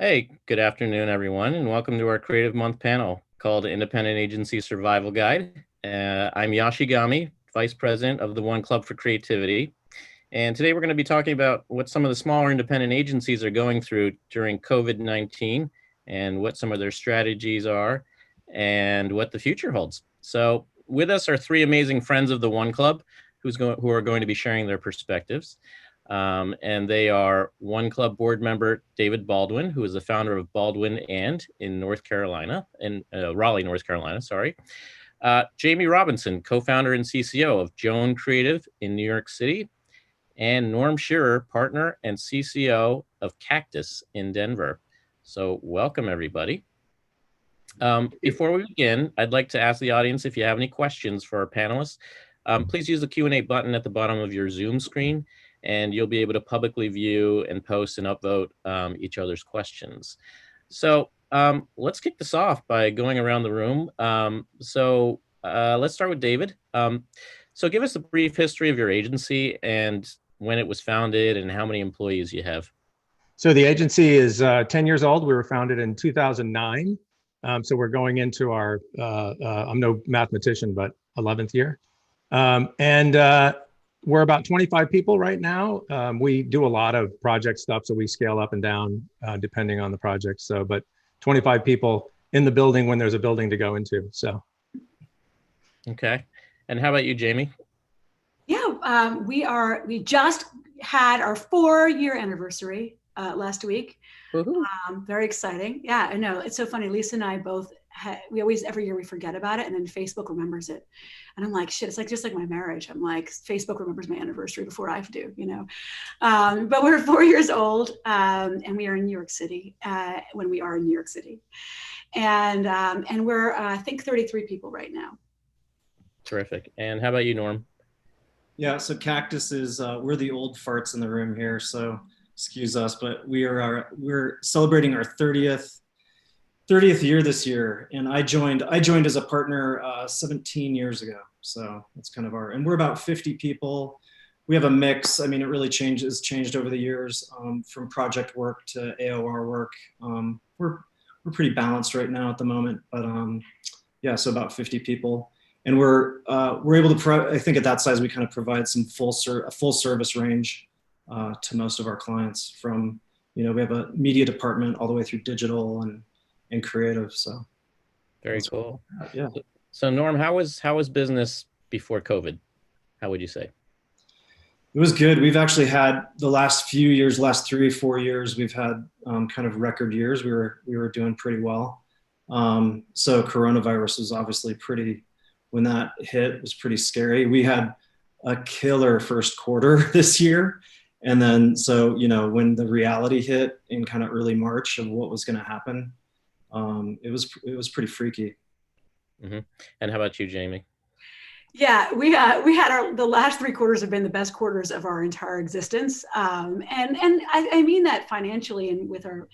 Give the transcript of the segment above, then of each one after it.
Hey, good afternoon, everyone, and welcome to our Creative Month panel called Independent Agency Survival Guide. I'm Yashigami, Vice President of the One Club for Creativity. And today we're going to be talking about what some of the smaller independent agencies are going through during COVID-19 and what some of their strategies are and what the future holds. So with us are three amazing friends of the One Club who are going to be sharing their perspectives. And they are One Club board member David Baldwin, who is the founder of Baldwin and in North Carolina, in Raleigh, North Carolina, sorry. Jamie Robinson, co-founder and CCO of Joan Creative in New York City, and Norm Shearer, partner and CCO of Cactus in Denver. So welcome, everybody. Before we begin, I'd like to ask the audience if you have any questions for our panelists. Please use the Q&A button at the bottom of your Zoom screen, and you'll be able to publicly view and post and upvote each other's questions. So let's kick this off by going around the room. Let's start with David. So give us a brief history of your agency and when it was founded and how many employees you have. So the agency is 10 years old. We were founded in 2009. So we're going into our, I'm no mathematician, but 11th year. We're about 25 people right now. We do a lot of project stuff, so we scale up and down depending on the project. So, but 25 people in the building when there's a building to go into, so. Okay. And how about you, Jamie? Yeah, we just had our 4-year anniversary last week. Very exciting. Yeah, I know. It's so funny. Lisa and I both, we always, every year we forget about it and then Facebook remembers it. And I'm like, shit, it's like, just like my marriage. I'm like, Facebook remembers my anniversary before I do, you know? But we're 4 years old and we are in New York City when we are in New York City. And we're, I think 33 people right now. Terrific. And how about you, Norm? Yeah, so Cactus is, we're the old farts in the room here, so excuse us, but we're celebrating our 30th year this year, and I joined as a partner 17 years ago. So that's kind of and we're about 50 people. We have a mix. I mean, it really changed over the years from project work to AOR work. We're pretty balanced right now at the moment, but yeah, so about 50 people. And we're able to, I think at that size, we kind of provide some full service range to most of our clients from, we have a media department all the way through digital and creative. So very cool. Yeah. So Norm, how was business before COVID? How would you say? It was good. We've actually had the last 3 or 4 years, we've had kind of record years. We were doing pretty well. So coronavirus was obviously when that hit, it was pretty scary. We had a killer first quarter this year. And then, so, when the reality hit in kind of early March of what was going to happen, it was pretty freaky. Mm-hmm. And how about you, Jamie? Yeah, we had the last 3 quarters have been the best quarters of our entire existence. And I mean that financially and with our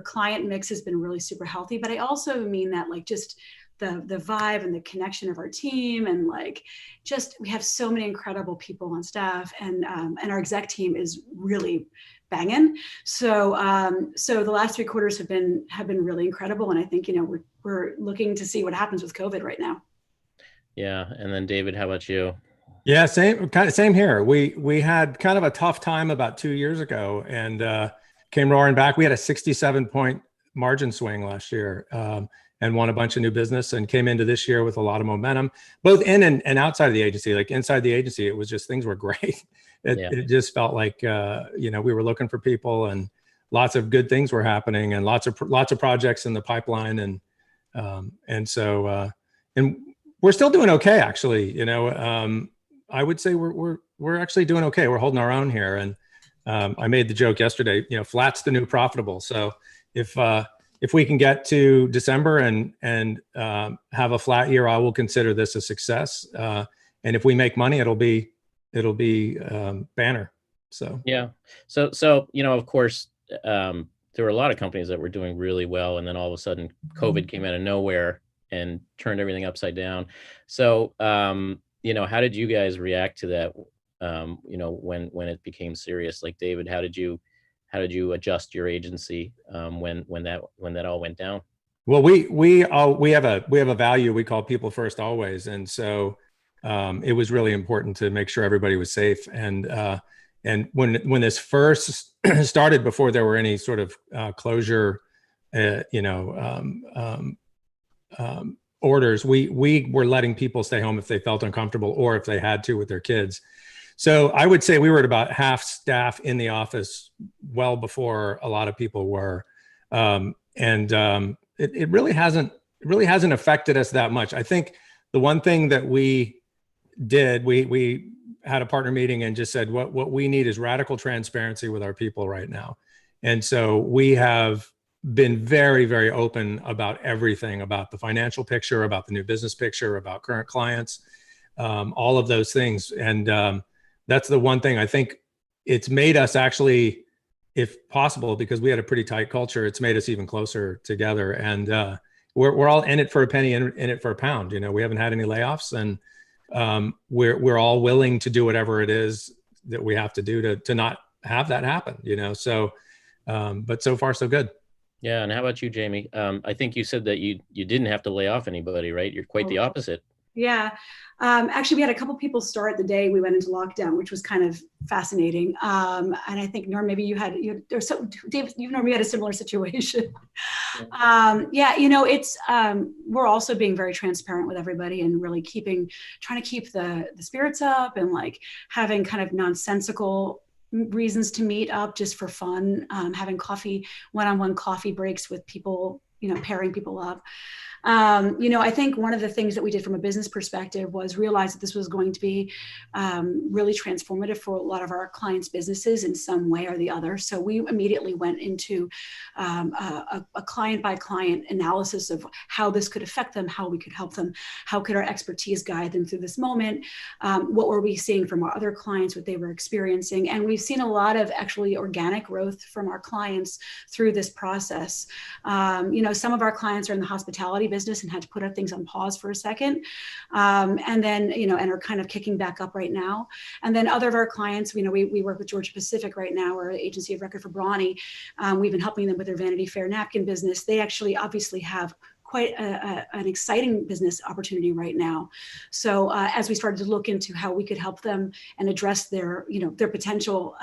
client mix has been really super healthy, but I also mean that like just the vibe and the connection of our team and like just we have so many incredible people on staff and our exec team is really banging. So the last 3 quarters have been really incredible, and I think we're looking to see what happens with COVID right now. Yeah, and then David, how about you? Yeah, same here. We had kind of a tough time about 2 years ago and came roaring back. We had a 67-point margin swing last year. And won a bunch of new business and came into this year with a lot of momentum, both in and outside of the agency. Like inside the agency, it was just, things were great. It just felt like, we were looking for people and lots of good things were happening and lots of projects in the pipeline. And so we're still doing okay, actually. I would say we're actually doing okay. We're holding our own here. And I made the joke yesterday, flat's the new profitable. So if we can get to December and have a flat year, I will consider this a success. And if we make money, it'll be banner. So yeah. So of course, there were a lot of companies that were doing really well, and then all of a sudden, COVID came out of nowhere and turned everything upside down. So how did you guys react to that? When it became serious? Like David, how did did you adjust your agency when that all went down? Well, we have a value we call people first always, and so it was really important to make sure everybody was safe. And when this first started, before there were any sort of closure, orders, we were letting people stay home if they felt uncomfortable or if they had to with their kids. So I would say we were at about half staff in the office well before a lot of people were, it really hasn't affected us that much. I think the one thing that we did, we had a partner meeting and just said what we need is radical transparency with our people right now. And so we have been very, very open about everything, about the financial picture, about the new business picture, about current clients, all of those things. And that's the one thing I think it's made us actually, if possible, because we had a pretty tight culture, it's made us even closer together. And we're all in it for a penny, in it for a pound. We haven't had any layoffs, and we're all willing to do whatever it is that we have to do to not have that happen. So, but so far so good. Yeah. And how about you, Jamie? I think you said that you didn't have to lay off anybody, right? You're quite the opposite. Yeah. Actually, we had a couple people start the day we went into lockdown, which was kind of fascinating. And I think, Norm, maybe David, Norm, you had a similar situation. It's, we're also being very transparent with everybody and really trying to keep the spirits up, and like having kind of nonsensical reasons to meet up just for fun, having one-on-one coffee breaks with people, pairing people up. I think one of the things that we did from a business perspective was realize that this was going to be really transformative for a lot of our clients' businesses in some way or the other. So we immediately went into a client-by-client analysis of how this could affect them, how we could help them, how could our expertise guide them through this moment, what were we seeing from our other clients, what they were experiencing. And we've seen a lot of actually organic growth from our clients through this process. Some of our clients are in the hospitality business and had to put up things on pause for a second, and then and are kind of kicking back up right now. And then other of our clients, we work with Georgia Pacific right now, we're an agency of record for Brawny. We've been helping them with their Vanity Fair napkin business. They actually obviously have quite an exciting business opportunity right now. So as we started to look into how we could help them and address their potential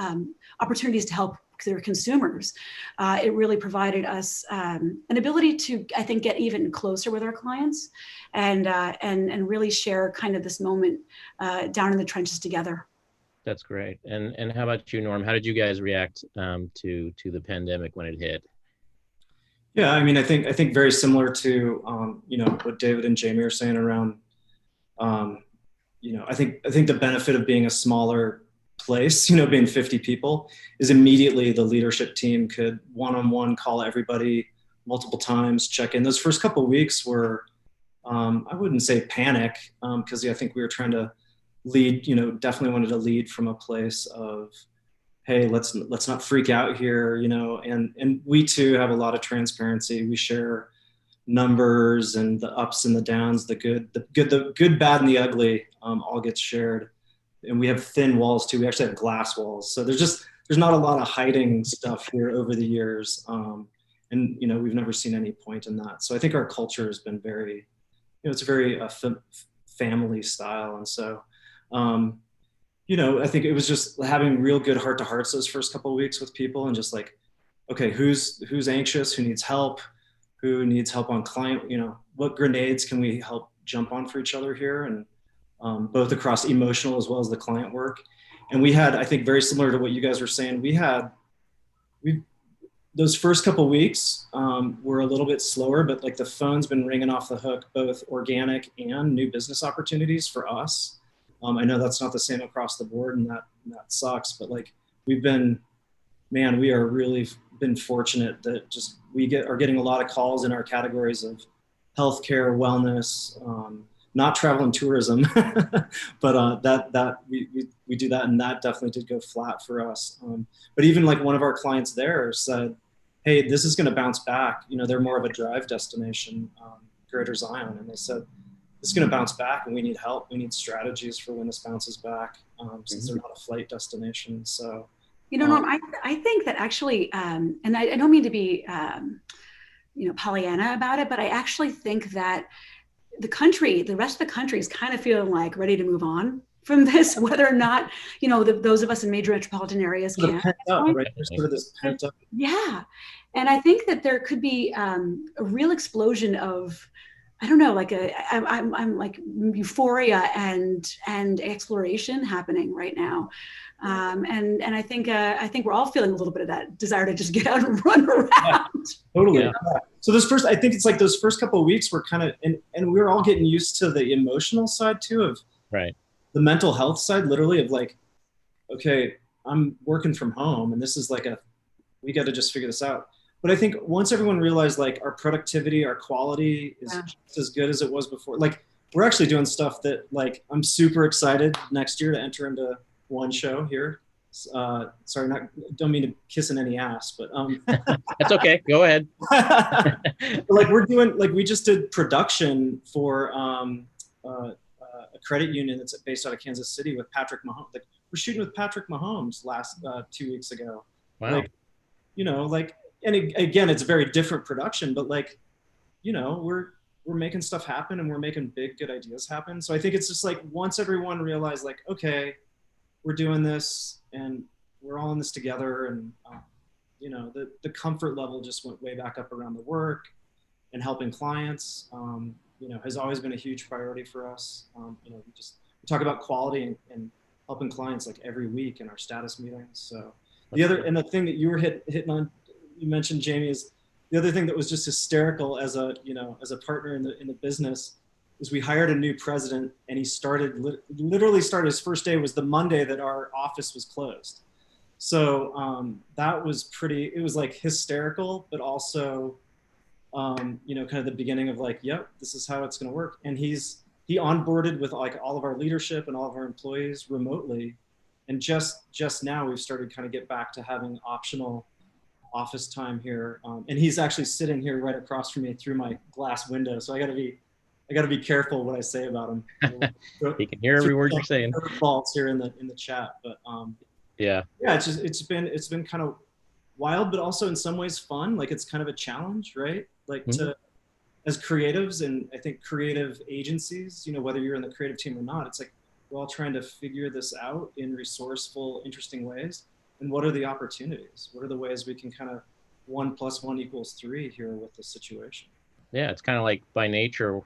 opportunities to help their consumers, it really provided us an ability to, I think, get even closer with our clients and really share kind of this moment down in the trenches together. That's great. And how about you, Norm? How did you guys react to the pandemic when it hit? Yeah, I mean, I think very similar to what David and Jamie are saying around, I think the benefit of being a smaller place, being 50 people, is immediately the leadership team could one-on-one call everybody multiple times, check in. Those first couple of weeks were, I wouldn't say panic, because I think we were trying to lead, definitely wanted to lead from a place of, hey, let's not freak out here, and we too have a lot of transparency. We share numbers and the ups and the downs, the good, bad, and the ugly, all gets shared. And we have thin walls too. We actually have glass walls. So there's not a lot of hiding stuff here over the years. And we've never seen any point in that. So I think our culture has been very, it's very family style. And so, I think it was just having real good heart-to-hearts those first couple of weeks with people, and just like, okay, who's anxious, who needs help on client, what grenades can we help jump on for each other here, and both across emotional as well as the client work. And we had, I think, very similar to what you guys were saying, those first couple of weeks were a little bit slower, but like the phone's been ringing off the hook, both organic and new business opportunities for us. I know that's not the same across the board, and that sucks, but like we are really been fortunate that just are getting a lot of calls in our categories of healthcare, wellness, not travel and tourism, but that we do that, and that definitely did go flat for us. But even like one of our clients there said, hey, this is going to bounce back. They're more of a drive destination, Greater Zion, and they said, this is going to bounce back, and we need help. We need strategies for when this bounces back, since they're not a flight destination. So Norm, I think that actually, and I don't mean to be, Pollyanna about it, but I actually think that the rest of the country is kind of feeling like ready to move on from this, whether or not, those of us in major metropolitan areas can. Pent up, right? There's sort of this pent up. Yeah. And I think that there could be a real explosion of, I don't know, like I'm like euphoria and exploration happening right now. And I think we're all feeling a little bit of that desire to just get out and run around. Yeah, totally. Yeah. So I think it's like those first couple of weeks were kind of, and we're all getting used to the emotional side too of right. The mental health side, literally of like, okay, I'm working from home and this is like we got to just figure this out. But I think once everyone realized like our productivity, our quality is just as good as it was before. Like we're actually doing stuff that like, I'm super excited next year to enter into one show here. Sorry, don't mean to kiss in any ass, but that's okay. Go ahead. Like we just did production for a credit union that's based out of Kansas City with Patrick Mahomes. Like we're shooting with Patrick Mahomes last 2 weeks ago. Wow. Like, and again, it's a very different production, but like, we're making stuff happen and we're making big, good ideas happen. So I think it's just like, once everyone realized like, okay, we're doing this and we're all in this together. And, the comfort level just went way back up around the work and helping clients, has always been a huge priority for us. We talk about quality and helping clients like every week in our status meetings. So the thing that you were hitting on, you mentioned, Jamie, is the other thing that was just hysterical as a partner in the business is we hired a new president and he literally started his first day was the Monday that our office was closed. So that was it was like hysterical, but also, kind of the beginning of like, yep, this is how it's going to work. And he onboarded with like all of our leadership and all of our employees remotely. And just now we've started kind of get back to having optional office time here. And he's actually sitting here right across from me through my glass window. So I got to be careful what I say about him. He can hear every word you're saying. Faults here in the chat, but yeah, it's been kind of wild, but also in some ways fun. Like it's kind of a challenge, right? Like as creatives, and I think creative agencies, whether you're in the creative team or not, it's like we're all trying to figure this out in resourceful, interesting ways. And what are the opportunities? What are the ways we can kind of 1 + 1 = 3 here with the situation? Yeah, it's kind of like by nature,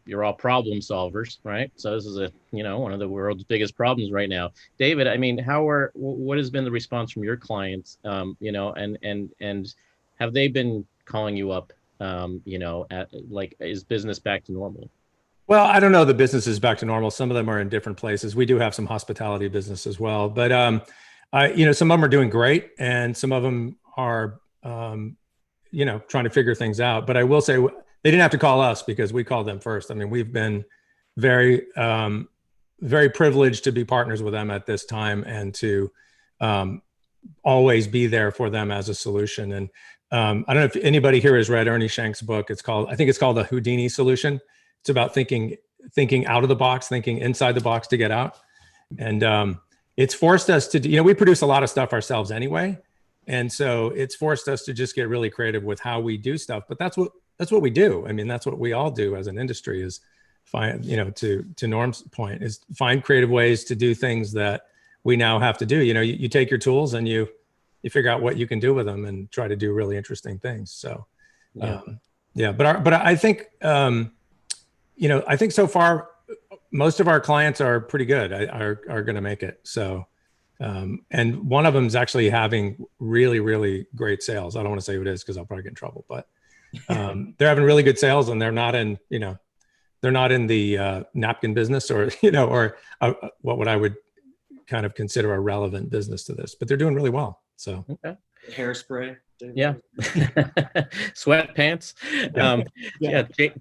you're all problem solvers, right? So this is one of the world's biggest problems right now. David, I mean, what has been the response from your clients? And have they been calling you up? Is business back to normal? Well, I don't know. The business is back to normal. Some of them are in different places. We do have some hospitality business as well, but some of them are doing great, and some of them are, trying to figure things out. But I will say they didn't have to call us because we called them first. I mean, we've been very, very privileged to be partners with them at this time and to always be there for them as a solution. And I don't know if anybody here has read Ernie Schenk's book. I think it's called The Houdini Solution. It's about thinking out of the box, thinking inside the box to get out. And it's forced us to, we produce a lot of stuff ourselves anyway. And so it's forced us to just get really creative with how we do stuff. But that's what we do. I mean, that's what we all do as an industry is find, to Norm's point, is find creative ways to do things that we now have to do. You take your tools and you figure out what you can do with them and try to do really interesting things. So, but I think, I think so far, most of our clients are pretty good, are going to make it. So, and one of them is actually having really, really great sales. I don't want to say who it is because I'll probably get in trouble, but they're having really good sales, and they're not in the napkin business or what I would kind of consider a relevant business to this, but they're doing really well. So okay. Hairspray. Yeah. Sweatpants.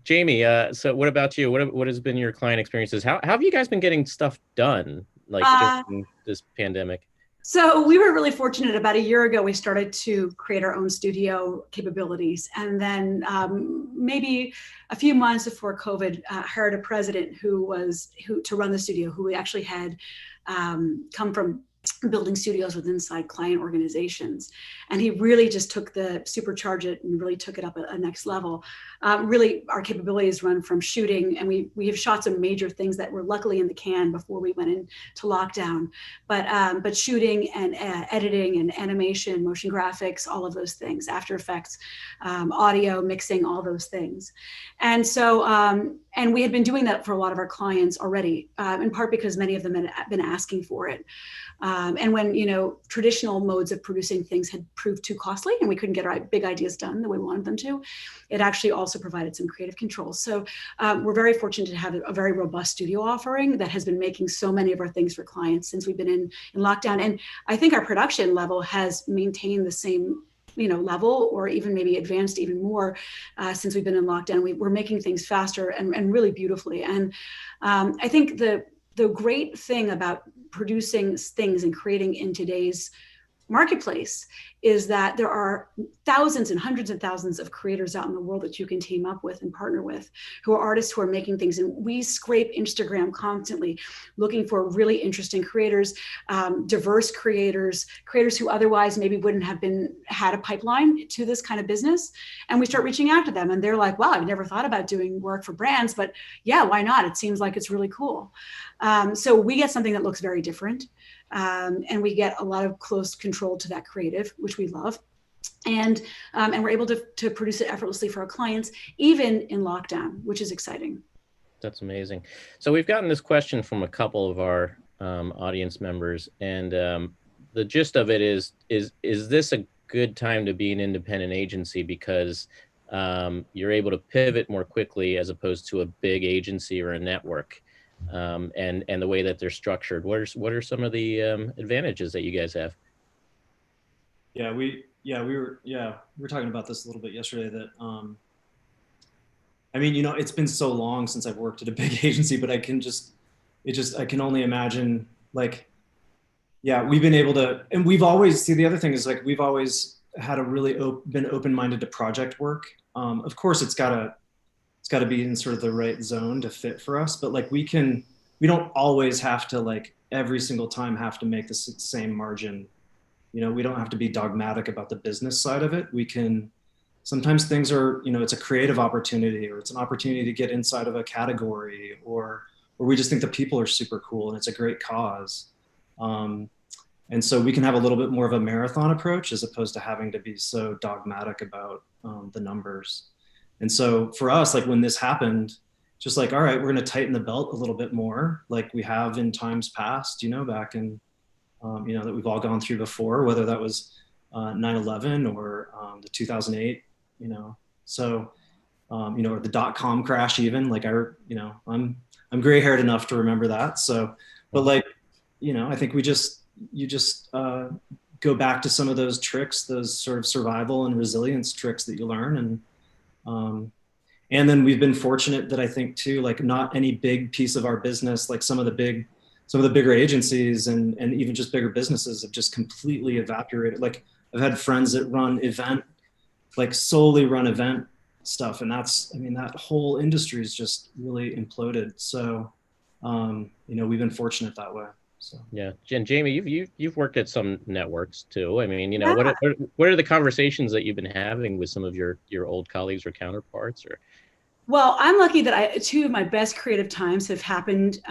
Jamie, so what about you? What has been your client experiences? How have you guys been getting stuff done during this pandemic? So we were really fortunate. About a year ago, we started to create our own studio capabilities. And then maybe a few months before COVID, hired a president to run the studio, who actually had come from building studios with inside client organizations. And he really just supercharged it and really took it up a next level. Really, our capabilities run from shooting, and we have shot some major things that were luckily in the can before we went into lockdown. But shooting and editing and animation, motion graphics, all of those things, After Effects, audio, mixing, all those things. And so, and we had been doing that for a lot of our clients already, in part because many of them had been asking for it. And when, traditional modes of producing things had proved too costly and we couldn't get our big ideas done the way we wanted them to, it actually also provided some creative control. So we're very fortunate to have a very robust studio offering that has been making so many of our things for clients since we've been in lockdown. And I think our production level has maintained the same level, or even maybe advanced even more since we've been in lockdown. We're making things faster and really beautifully. And I think the great thing about producing things and creating in today's marketplace is that there are thousands and hundreds of thousands of creators out in the world that you can team up with and partner with, who are artists who are making things. And we scrape Instagram constantly looking for really interesting creators, diverse creators who otherwise maybe wouldn't have had a pipeline to this kind of business. And we start reaching out to them and they're like, wow, I've never thought about doing work for brands, but yeah, why not? It seems like it's really cool. So we get something that looks very different. And we get a lot of close control to that creative, which we love. And we're able to produce it effortlessly for our clients, even in lockdown, which is exciting. That's amazing. So we've gotten this question from a couple of our audience members, and the gist of it is this a good time to be an independent agency because you're able to pivot more quickly as opposed to a big agency or a network? And the way that they're structured. What are some of the advantages that you guys have? We were talking about this a little bit yesterday. That I mean, it's been so long since I've worked at a big agency, but I can only imagine, like, we've been able to, and we've always, the other thing is, like, we've always had a really been open-minded to project work. Of course, it's got to be in sort of the right zone to fit for us, but like we don't always have to, like, every single time have to make the same margin. We don't have to be dogmatic about the business side of it. We can, sometimes things are, it's a creative opportunity, or it's an opportunity to get inside of a category, or we just think the people are super cool and it's a great cause. And so we can have a little bit more of a marathon approach as opposed to having to be so dogmatic about the numbers. And so for us, like, when this happened, just like, all right, we're going to tighten the belt a little bit more, like we have in times past, back in, that we've all gone through before, whether that was 9/11 or the 2008, so, or the .com crash even, like, I'm gray haired enough to remember that. So, but like, I think you just go back to some of those tricks, those sort of survival and resilience tricks that you learn. And then we've been fortunate that I think too, like, not any big piece of our business, like some of the bigger agencies and even just bigger businesses have just completely evaporated. Like, I've had friends that solely run event stuff. And that whole industry is just really imploded. So, we've been fortunate that way. So. Yeah, and Jamie, you've worked at some networks too. I mean, what are the conversations that you've been having with some of your old colleagues or counterparts? Or, well, I'm lucky that two of my best creative times have happened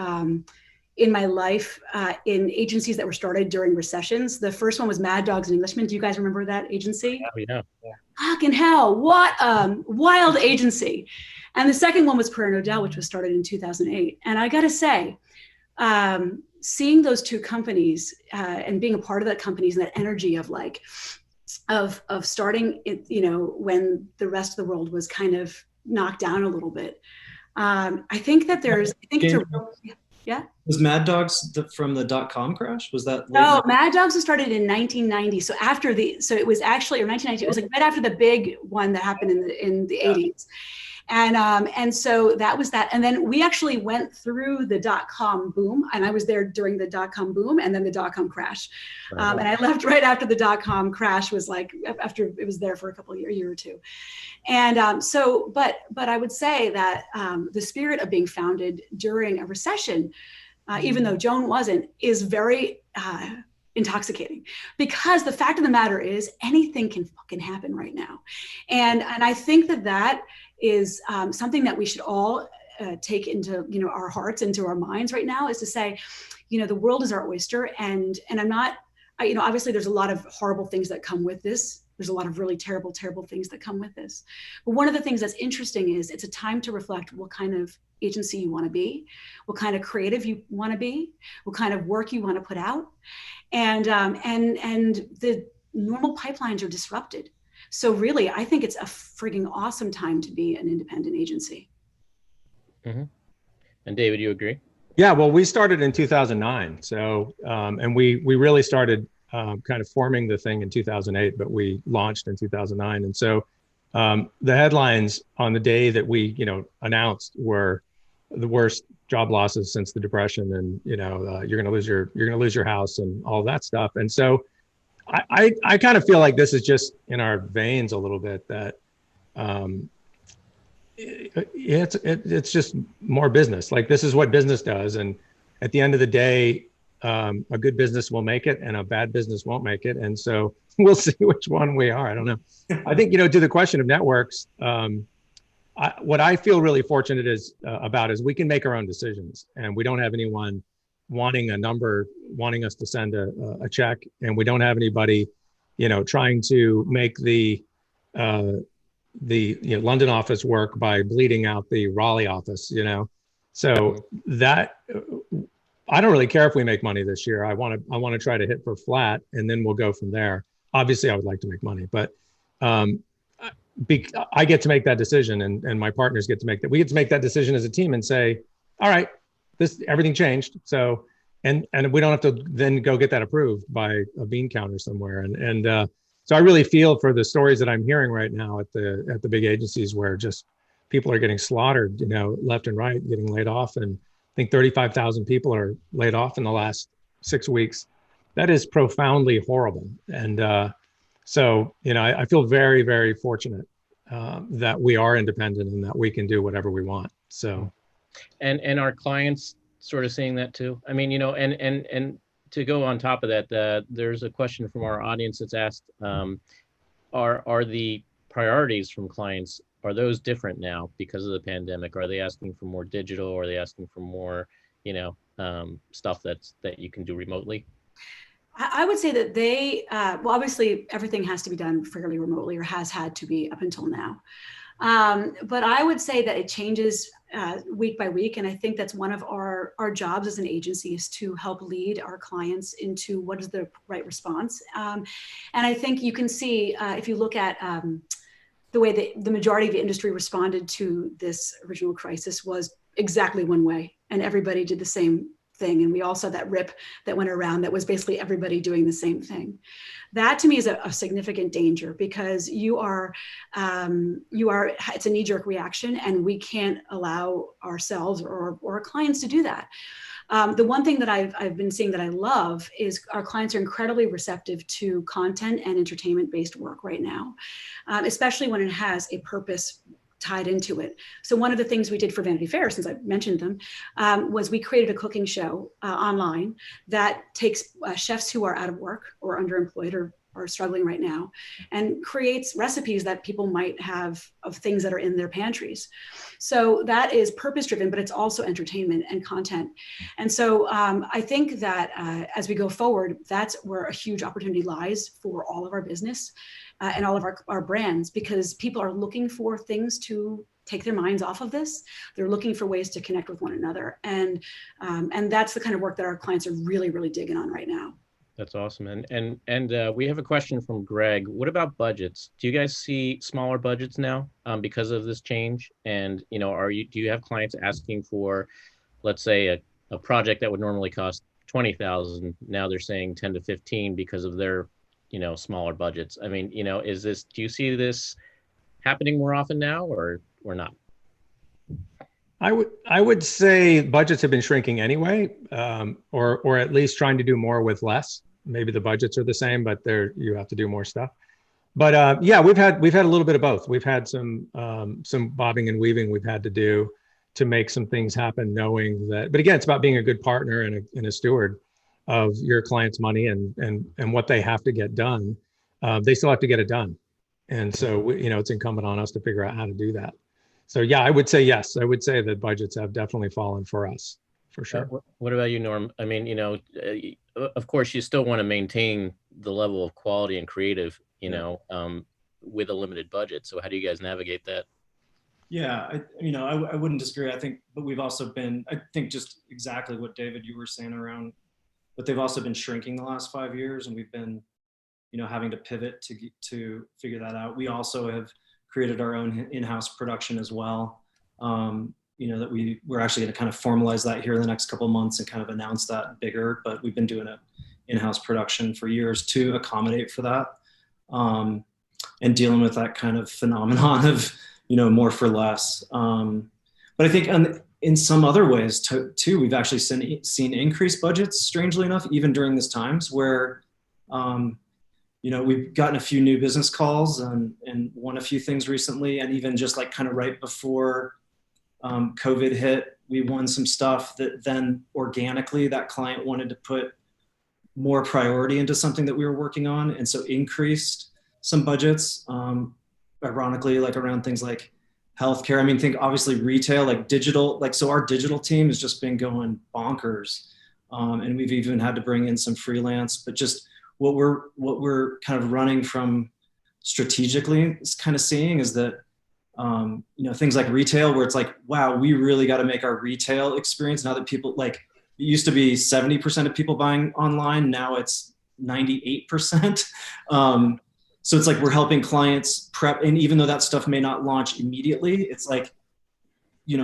in my life in agencies that were started during recessions. The first one was Mad Dogs and Englishmen. Do you guys remember that agency? Oh, yeah. Fucking hell! What wild agency! And the second one was Perrin O'Dell, which was started in 2008. And I got to say. Seeing those two companies and being a part of that companies and that energy of of starting it, when the rest of the world was kind of knocked down a little bit. I think that yeah. Was Mad Dogs from the .com crash? Was that? No, Mad Dogs was started in 1990. So it was actually, or 1990. It was like right after the big one that happened in the 80s. And so that was that. And then we actually went through the .com boom, and I was there during the .com boom and then the .com crash. And I left right after the .com crash was like, after it was there for a year or two. And but I would say that the spirit of being founded during a recession, even though Joan wasn't, is very intoxicating, because the fact of the matter is anything can fucking happen right now. And I think that is something that we should all take into, our hearts, into our minds right now, is to say, the world is our oyster. And I'm not, obviously there's a lot of horrible things that come with this. There's a lot of really terrible, terrible things that come with this. But one of the things that's interesting is it's a time to reflect what kind of agency you want to be, what kind of creative you want to be, what kind of work you want to put out. And the normal pipelines are disrupted. So really, I think it's a frigging awesome time to be an independent agency. Mm-hmm. And David, you agree? Yeah, well, we started in 2009. So, and we really started kind of forming the thing in 2008, but we launched in 2009. And so the headlines on the day that we, announced were the worst job losses since the Depression, and you're going to lose your house and all that stuff. And so I kind of feel like this is just in our veins a little bit, that it's just more business. Like, this is what business does. And at the end of the day, a good business will make it and a bad business won't make it. And so we'll see which one we are. I don't know. I think, to the question of networks, what I feel really fortunate about is we can make our own decisions, and we don't have anyone wanting a number, wanting us to send a check. And we don't have anybody, trying to make the London office work by bleeding out the Raleigh office, So that, I don't really care if we make money this year. I want to try to hit for flat, and then we'll go from there. Obviously, I would like to make money, but I get to make that decision, and my partners get to make that. We get to make that decision as a team and say, all right, everything changed. So, and we don't have to then go get that approved by a bean counter somewhere. So I really feel for the stories that I'm hearing right now at the big agencies, where just people are getting slaughtered, left and right, getting laid off. And I think 35,000 people are laid off in the last 6 weeks. That is profoundly horrible. And so, I feel very, very fortunate that we are independent and that we can do whatever we want. So, and our clients sort of saying that too. I mean, and to go on top of that, there's a question from our audience that's asked, are the priorities from clients, are those different now because of the pandemic? Are they asking for more digital, or are they asking for more, stuff that you can do remotely? I would say that they, well, obviously everything has to be done fairly remotely, or has had to be up until now. But I would say that it changes week by week. And I think that's one of our jobs as an agency, is to help lead our clients into what is the right response. And I think you can see, if you look at the way that the majority of the industry responded to this original crisis, was exactly one way, and everybody did the same thing. And we all saw that rip that went around that was basically everybody doing the same thing. That to me is a significant danger, because it's a knee-jerk reaction, and we can't allow ourselves or our clients to do that. The one thing that I've been seeing that I love is our clients are incredibly receptive to content and entertainment-based work right now, especially when it has a purpose tied into it. So one of the things we did for Vanity Fair, since I mentioned them, was we created a cooking show online that takes chefs who are out of work or underemployed or struggling right now, and creates recipes that people might have of things that are in their pantries. So that is purpose driven, but it's also entertainment and content. And so I think that as we go forward, that's where a huge opportunity lies for all of our business and all of our brands, because people are looking for things to take their minds off of this. They're looking for ways to connect with one another. And that's the kind of work that our clients are really, really digging on right now. That's awesome. And we have a question from Greg. What about budgets? Do you guys see smaller budgets now because of this change? And, do you have clients asking for, let's say, a project that would normally cost $20,000, now they're saying 10 to 15 because of their, smaller budgets? I mean, do you see this happening more often now, or not? I would say budgets have been shrinking anyway, or at least trying to do more with less. Maybe the budgets are the same, but you have to do more stuff. But yeah, we've had a little bit of both. We've had some bobbing and weaving we've had to do to make some things happen, knowing that. But again, it's about being a good partner and a steward. of your client's money and what they have to get done, they still have to get it done. And so, it's incumbent on us to figure out how to do that. So yeah, I would say yes. I would say that budgets have definitely fallen for us, for sure. What about you, Norm? I mean, of course, you still want to maintain the level of quality and creative, with a limited budget. So how do you guys navigate that? Yeah, I wouldn't disagree. I think, but we've also been, I think just exactly what David, you were saying around, but they've also been shrinking the last 5 years, and we've been, having to pivot to figure that out. We also have created our own in-house production as well. That we're actually going to kind of formalize that here in the next couple of months and kind of announce that bigger, but we've been doing an in-house production for years to accommodate for that. And dealing with that kind of phenomenon of, more for less. But I think in some other ways too, we've actually seen increased budgets, strangely enough, even during these times where, we've gotten a few new business calls and won a few things recently. And even just like kind of right before COVID hit, we won some stuff that then organically that client wanted to put more priority into something that we were working on. And so increased some budgets, ironically, like around things like healthcare. I mean, think obviously retail, like digital, so our digital team has just been going bonkers. And we've even had to bring in some freelance, but just what we're kind of running from strategically is kind of seeing is that, things like retail where it's like, wow, we really got to make our retail experience now that people it used to be 70% of people buying online. Now it's 98%. So it's like we're helping clients prep, and even though that stuff may not launch immediately, it's like,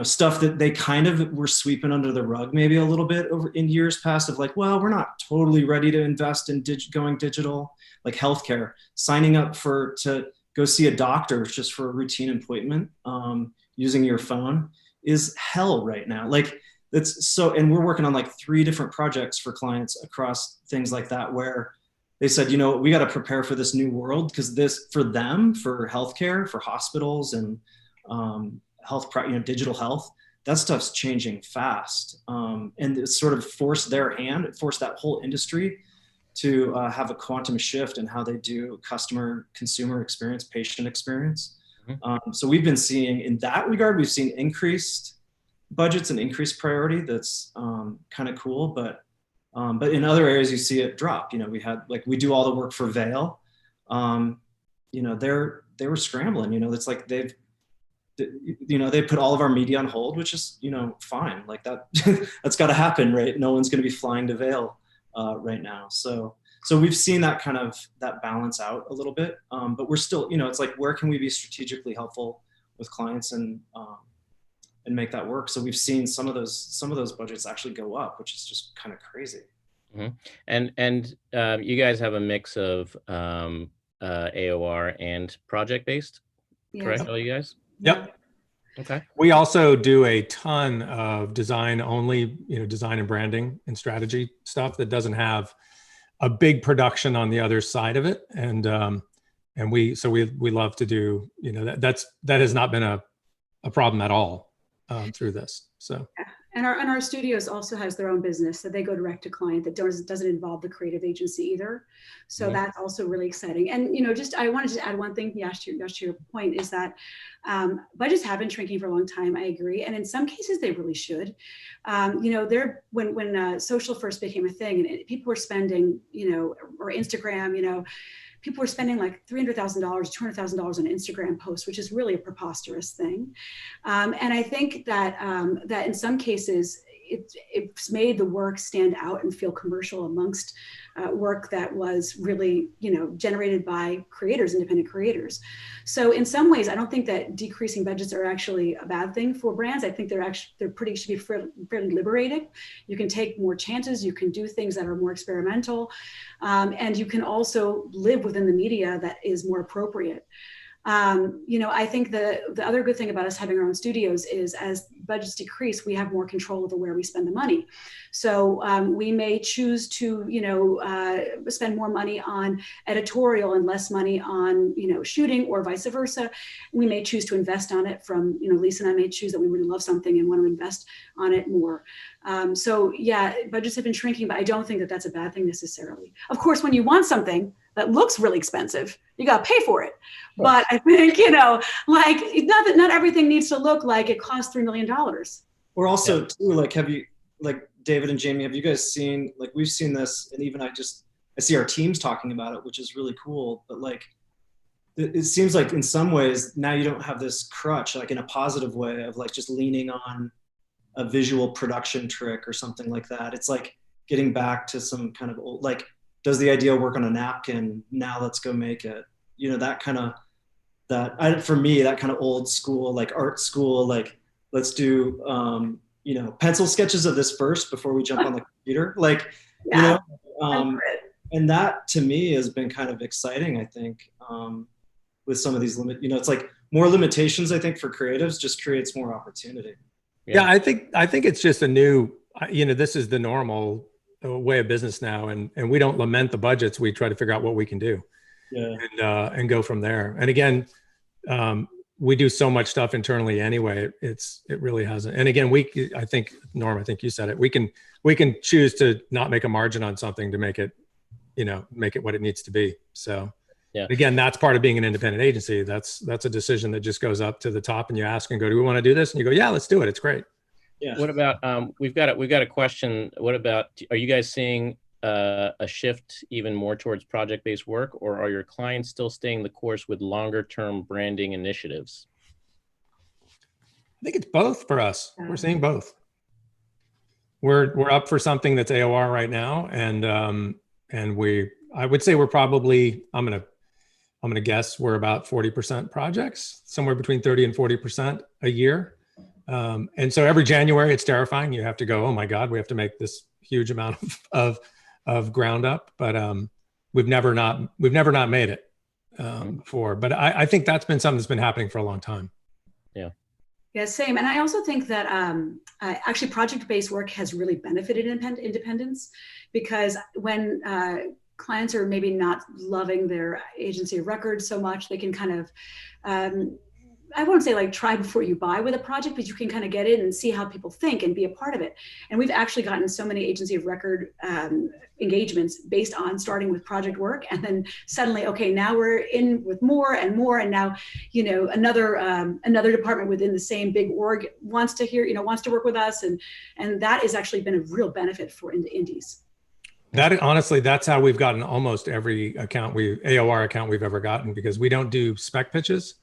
stuff that they kind of were sweeping under the rug maybe a little bit over in years past of like, well, we're not totally ready to invest in going digital, like healthcare, signing up to go see a doctor just for a routine appointment, using your phone is hell right now. And we're working on like 3 different projects for clients across things like that, where they said, we got to prepare for this new world, because this for them, for healthcare, for hospitals and digital health, that stuff's changing fast. And it sort of forced their hand, it forced that whole industry to have a quantum shift in how they do consumer experience, patient experience. Mm-hmm. So we've been seeing, in that regard, we've seen increased budgets and increased priority. That's kind of cool, but in other areas you see it drop. We had, we do all the work for Vail. They were scrambling. It's like they put all of our media on hold, which is fine. Like that that's got to happen, right? No one's going to be flying to Vail right now. So we've seen that kind of that balance out a little bit, but we're still, it's like, where can we be strategically helpful with clients and make that work? So we've seen some of those budgets actually go up, which is just kind of crazy. Mm-hmm. And you guys have a mix of AOR and project-based, correct? All you guys? Yep. Okay. We also do a ton of design only, design and branding and strategy stuff that doesn't have a big production on the other side of it. And we love to do, that has not been a problem at all through this. So. Yeah. And our studios also has their own business, so they go direct to client that doesn't involve the creative agency either. So that's also really exciting. And I wanted to add one thing, Yash, to your point, is that budgets have been shrinking for a long time. I agree, and in some cases they really should. When social first became a thing, and people were spending, or Instagram, people were spending like $300,000, $200,000 on Instagram posts, which is really a preposterous thing. And I think that that in some cases, it's made the work stand out and feel commercial amongst work that was really, generated by creators, independent creators. So in some ways, I don't think that decreasing budgets are actually a bad thing for brands. I think should be fairly liberating. You can take more chances. You can do things that are more experimental, and you can also live within the media that is more appropriate. I think the other good thing about us having our own studios is as budgets decrease, we have more control over where we spend the money. So we may choose to, spend more money on editorial and less money on, shooting, or vice versa. We may choose to invest on it from, Lisa and I may choose that we really love something and want to invest on it more. So yeah, budgets have been shrinking, but I don't think that that's a bad thing necessarily. Of course, when you want something that looks really expensive, you got to pay for it. But I think, not everything needs to look like it costs $3 million. Or also too, David and Jamie, have you guys seen, we've seen this, and even I see our teams talking about it, which is really cool. But it seems like in some ways now you don't have this crutch, in a positive way of just leaning on a visual production trick or something like that. It's getting back to some kind of old, does the idea work on a napkin? Now let's go make it. For me, that kind of old school, art school, let's do, pencil sketches of this first before we jump on the computer. And that to me has been kind of exciting, I think, with some of these it's more limitations, I think, for creatives just creates more opportunity. Yeah, I think it's just a new, this is the normal way of business now, and we don't lament the budgets. We try to figure out what we can do, and go from there. And again, we do so much stuff internally anyway. It really hasn't. And again, I think Norm, I think you said it. We can choose to not make a margin on something to make it what it needs to be. So yeah, again, that's part of being an independent agency. That's a decision that just goes up to the top, and you ask and go, do we want to do this? And you go, yeah, let's do it. It's great. Yeah. What about we've got a question. What about, are you guys seeing a shift even more towards project-based work, or are your clients still staying the course with longer-term branding initiatives? I think it's both for us. We're seeing both. We're up for something that's AOR right now, and I would say we're probably, I'm gonna guess we're about 40% projects, somewhere between 30 and 40% a year. And so every January it's terrifying. You have to go, oh my God, we have to make this huge amount of ground up, but we've never not made it before. But I think that's been something that's been happening for a long time. Yeah. Yeah, same. And I also think that actually project-based work has really benefited independence, because when clients are maybe not loving their agency of record so much, they can kind of, I won't say try before you buy with a project, but you can kind of get in and see how people think and be a part of it. And we've actually gotten so many agency of record engagements based on starting with project work, and then suddenly, okay, now we're in with more and more, and now another department within the same big org wants to work with us, and that has actually been a real benefit for indies. That honestly, that's how we've gotten almost every AOR account we've ever gotten, because we don't do spec pitches.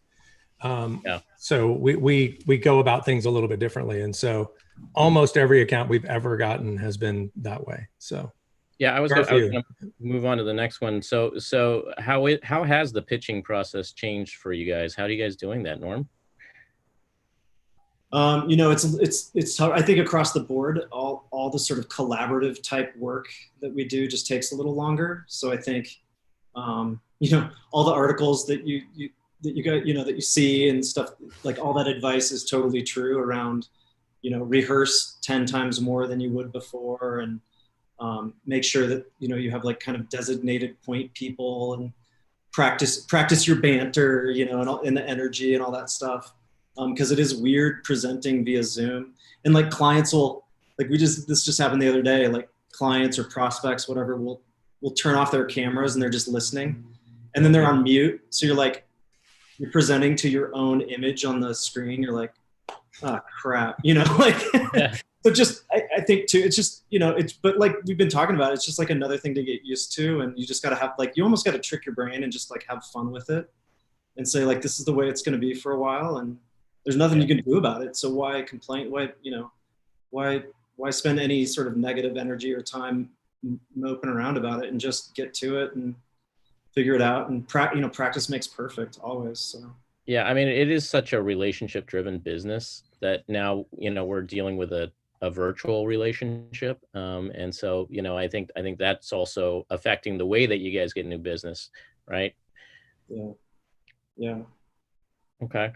So we go about things a little bit differently. And so almost every account we've ever gotten has been that way. So yeah, I was going to move on to the next one. So how has the pitching process changed for you guys? How are you guys doing that, Norm? It's I think across the board, all the sort of collaborative type work that we do just takes a little longer. So I think, all the articles that you got, that you see and stuff, all that advice is totally true around, rehearse 10 times more than you would before, and make sure that, you have kind of designated point people, and practice your banter, and the energy and all that stuff. Because it is weird presenting via Zoom, and clients will, this just happened the other day, clients or prospects, whatever, will turn off their cameras and they're just listening, and then they're on mute. So you're presenting to your own image on the screen. You're like, oh crap, Yeah. So just, I think too, it's just, but we've been talking about, it's just another thing to get used to. And you just got to have, you almost got to trick your brain and just have fun with it, and say this is the way it's going to be for a while. And there's nothing you can do about it. So why complain? Why spend any sort of negative energy or time moping around about it, and just get to it and figure it out. And practice makes perfect always. So yeah, I mean, it is such a relationship driven business that now, we're dealing with a virtual relationship. And so, I think that's also affecting the way that you guys get new business, right? Yeah. Yeah. Okay.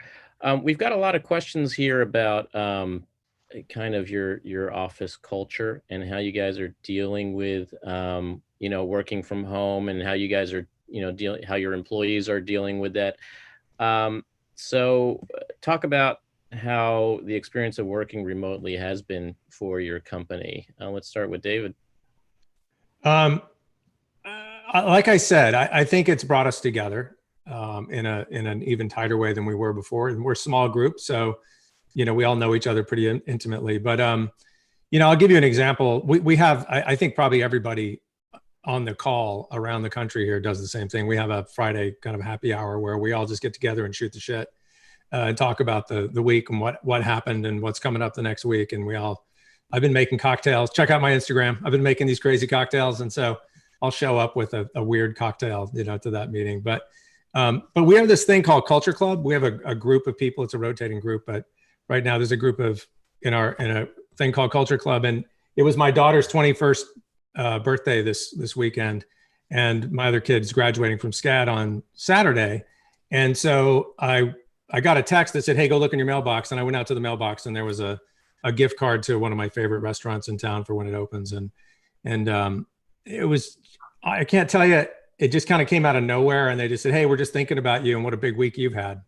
We've got a lot of questions here about kind of your office culture and how you guys are dealing with, working from home, and how you guys are, how your employees are dealing with that. So talk about how the experience of working remotely has been for your company. Let's start with David. Like I said, I think it's brought us together in an even tighter way than we were before. And we're a small group, so we all know each other pretty intimately. But I'll give you an example. We have, I think probably everybody on the call around the country here does the same thing. We have a Friday kind of happy hour where we all just get together and shoot the shit and talk about the week and what happened and what's coming up the next week. And I've been making cocktails. Check out my Instagram. I've been making these crazy cocktails, and so I'll show up with a weird cocktail, to that meeting. But we have this thing called Culture Club. We have a group of people. It's a rotating group, but right now there's a group in a thing called Culture Club, and it was my daughter's 21st birthday this weekend, and my other kid's graduating from SCAD on Saturday, and so I got a text that said, "Hey, go look in your mailbox," and I went out to the mailbox, and there was a gift card to one of my favorite restaurants in town for when it opens, and it was, I can't tell you, it just kind of came out of nowhere, and they just said, "Hey, we're just thinking about you and what a big week you've had,"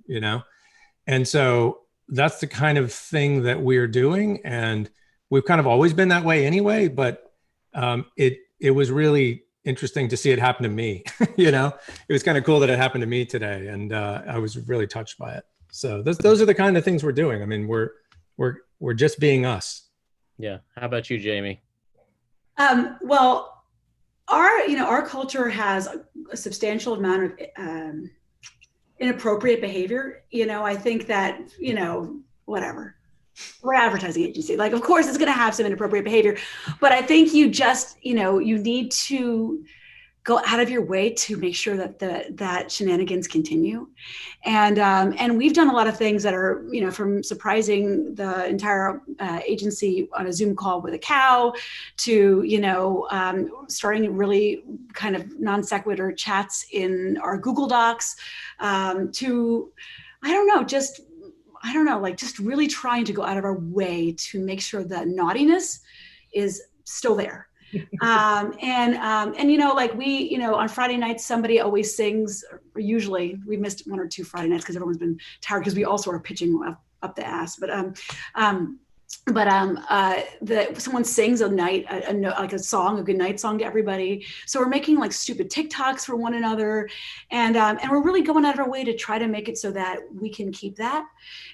and so that's the kind of thing that we're doing, and we've kind of always been that way anyway, but it was really interesting to see it happen to me. It was kind of cool that it happened to me today, and I was really touched by it. So those are the kind of things we're doing. I mean, we're just being us. Yeah. How about you, Jamie? Well, our culture has a substantial amount of inappropriate behavior. I think that, whatever. We're an advertising agency. Like, of course, it's going to have some inappropriate behavior, but I think you just, you need to go out of your way to make sure that that shenanigans continue. And we've done a lot of things that are, from surprising the entire agency on a Zoom call with a cow to, starting really kind of non sequitur chats in our Google Docs to, just really trying to go out of our way to make sure that naughtiness is still there. On Friday nights, somebody always sings, or usually we missed one or two Friday nights because everyone's been tired because we also are pitching up the ass. Someone sings a song, a good night song to everybody. So we're making like stupid TikToks for one another. And we're really going out of our way to try to make it so that we can keep that.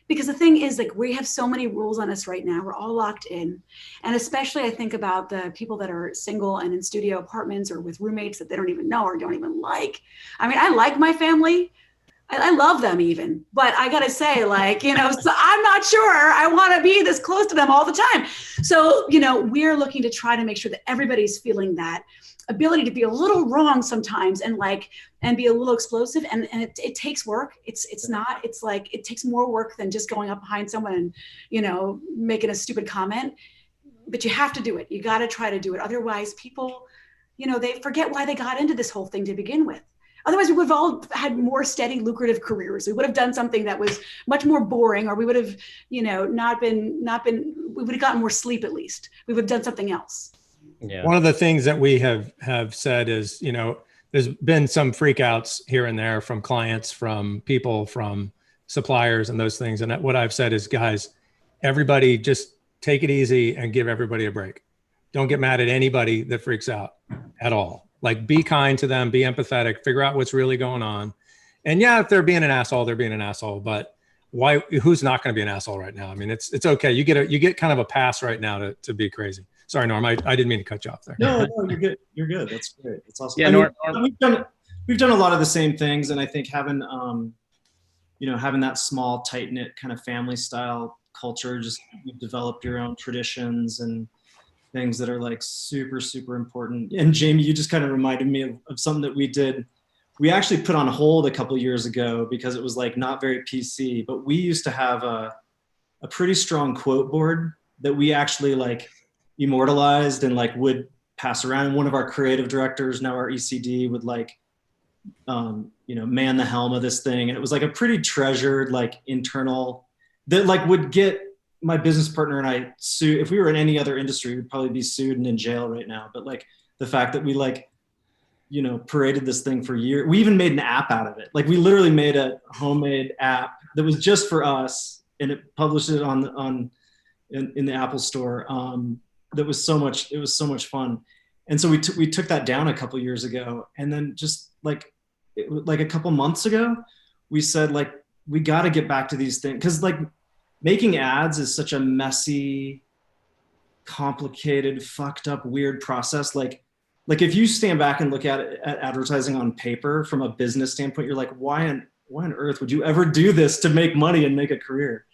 Because the thing is, like, we have so many rules on us right now. We're all locked in. And especially I think about the people that are single and in studio apartments or with roommates that they don't even know or don't even like. I mean, I like my family. I love them even, but I got to say, so I'm not sure I want to be this close to them all the time. So, we're looking to try to make sure that everybody's feeling that ability to be a little wrong sometimes and be a little explosive. And it takes work. It takes more work than just going up behind someone and, making a stupid comment, but you have to do it. You got to try to do it. Otherwise people, they forget why they got into this whole thing to begin with. Otherwise, we would have all had more steady, lucrative careers. We would have done something that was much more boring, or we would have, we would have gotten more sleep at least. We would have done something else. Yeah. One of the things that we have said is, there's been some freakouts here and there from clients, from people, from suppliers and those things. And what I've said is, guys, everybody just take it easy and give everybody a break. Don't get mad at anybody that freaks out at all. Like, be kind to them, be empathetic, figure out what's really going on. And yeah, if they're being an asshole, they're being an asshole, but why, who's not going to be an asshole right now? I mean, it's okay. You get kind of a pass right now to be crazy. Sorry, Norm, I didn't mean to cut you off there. No, you're good. You're good. That's great. That's awesome. Yeah, Norm. We've done a lot of the same things. And I think having that small, tight knit kind of family style culture, just you've developed your own traditions and things that are like super, super important. And Jamie, you just kind of reminded me of something that we did. We actually put on hold a couple years ago because it was like not very PC, but we used to have a pretty strong quote board that we actually like immortalized and like would pass around. And one of our creative directors, now our ECD, would like man the helm of this thing. And it was like a pretty treasured, like internal that like would get my business partner and I sue. If we were in any other industry, we'd probably be sued and in jail right now. But like the fact that we like, paraded this thing for years. We even made an app out of it. Like we literally made a homemade app that was just for us, and it published it in the Apple store. That was so much. It was so much fun. And so we took that down a couple years ago, and then just like a couple months ago, we said like we got to get back to these things, because like making ads is such a messy, complicated, fucked up, weird process. Like if you stand back and look at advertising on paper from a business standpoint, you're like, why on earth would you ever do this to make money and make a career?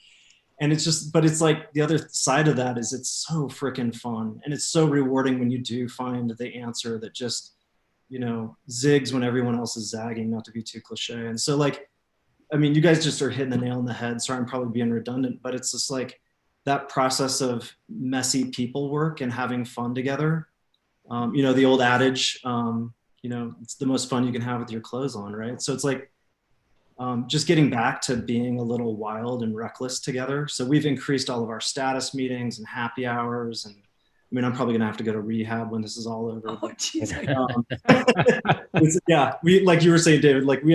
And it's just, but it's like the other side of that is it's so freaking fun. And it's so rewarding when you do find the answer that just, zigs when everyone else is zagging, not to be too cliche. And so like, I mean, you guys just are hitting the nail on the head. Sorry, I'm probably being redundant, but it's just like that process of messy people work and having fun together. The old adage, it's the most fun you can have with your clothes on, right? So it's like just getting back to being a little wild and reckless together. So we've increased all of our status meetings and happy hours. And I mean, I'm probably gonna have to go to rehab when this is all over. Oh, geez. Yeah, we, like you were saying, David, like we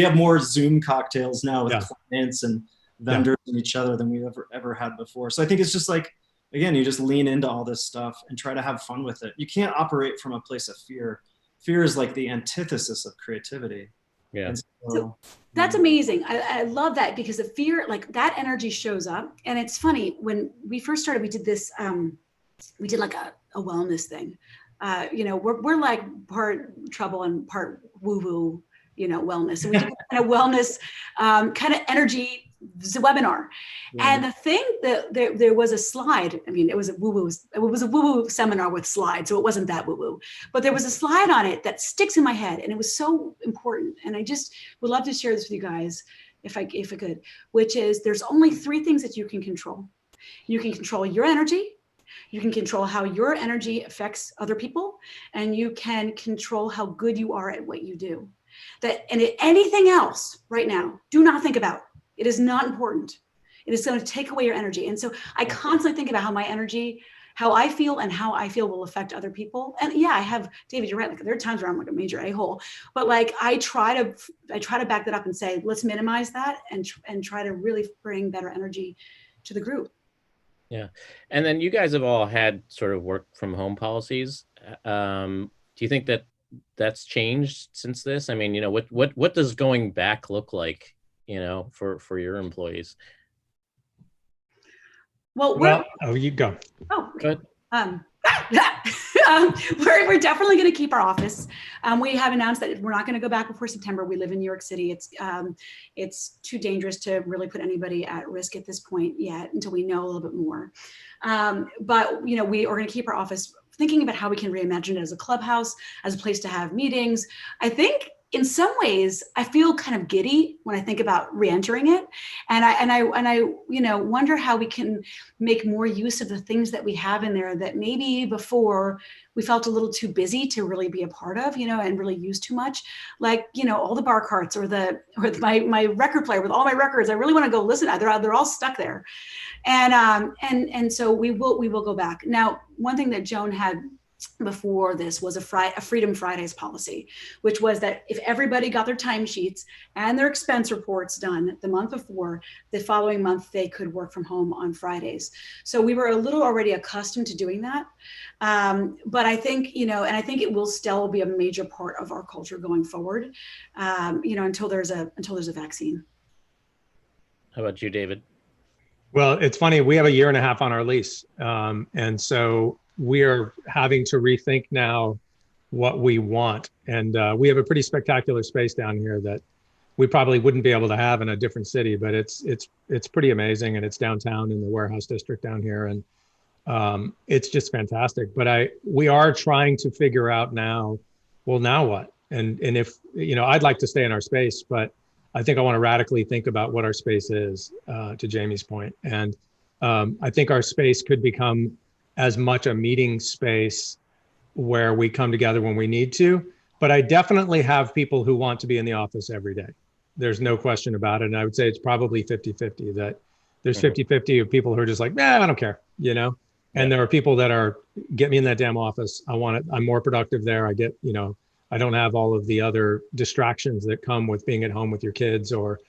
have more Zoom cocktails now with clients and vendors and each other than we've ever had before. So I think it's just like, again, you just lean into all this stuff and try to have fun with it. You can't operate from a place of fear. Fear is like the antithesis of creativity. Yeah. So that's amazing. I love that, because the fear, like that energy shows up. And it's funny, when we first started, we did this, we did like a wellness thing. We're like part trouble and part woo-woo, wellness. And we did a wellness kind of energy webinar. Yeah. And the thing that there was a slide. I mean, it was a woo-woo seminar with slides, so it wasn't that woo-woo. But there was a slide on it that sticks in my head, and it was so important. And I just would love to share this with you guys, if I could, which is there's only 3 things that you can control. You can control your energy. You can control how your energy affects other people, and you can control how good you are at what you do. Anything else right now, do not think about. It is not important. It is going to take away your energy. And so I constantly think about how my energy, how I feel and how I feel will affect other people. And yeah, David, you're right. Like there are times where I'm like a major a-hole, but like I try to back that up and say, let's minimize that and try to really bring better energy to the group. Yeah. And then you guys have all had sort of work from home policies. Do you think that that's changed since this? I mean, what does going back look like, for your employees? Well, you go. Oh, okay. We're definitely going to keep our office. We have announced that we're not going to go back before September. We live in New York City. It's too dangerous to really put anybody at risk at this point yet until we know a little bit more. But we are going to keep our office, thinking about how we can reimagine it as a clubhouse, as a place to have meetings. I think in some ways, I feel kind of giddy when I think about re-entering it, and I wonder how we can make more use of the things that we have in there that maybe before we felt a little too busy to really be a part of, and really use too much, like all the bar carts or my record player with all my records. I really want to go listen. They're all stuck there, and so we will go back. Now, one thing that Joan had before this was a Freedom Fridays policy, which was that if everybody got their timesheets and their expense reports done the month before, the following month they could work from home on Fridays. So we were a little already accustomed to doing that. But I think, and I think it will still be a major part of our culture going forward, until there's a vaccine. How about you, David? Well, it's funny, we have a 1.5 years on our lease. And so we are having to rethink now what we want. And we have a pretty spectacular space down here that we probably wouldn't be able to have in a different city, but it's pretty amazing. And it's downtown in the warehouse district down here. And it's just fantastic. But we are trying to figure out now, well, now what? And if, I'd like to stay in our space, but I think I want to radically think about what our space is, to Jamie's point. And I think our space could become as much a meeting space where we come together when we need to, But I definitely have people who want to be in the office every day. There's no question about it. And I would say it's probably 50-50, that there's 50-50 of people who are just like, I don't care, you know? And there are people that are, get me in that damn office. I want it. I'm more productive there. I get, you know, I don't have all of the other distractions that come with being at home with your kids or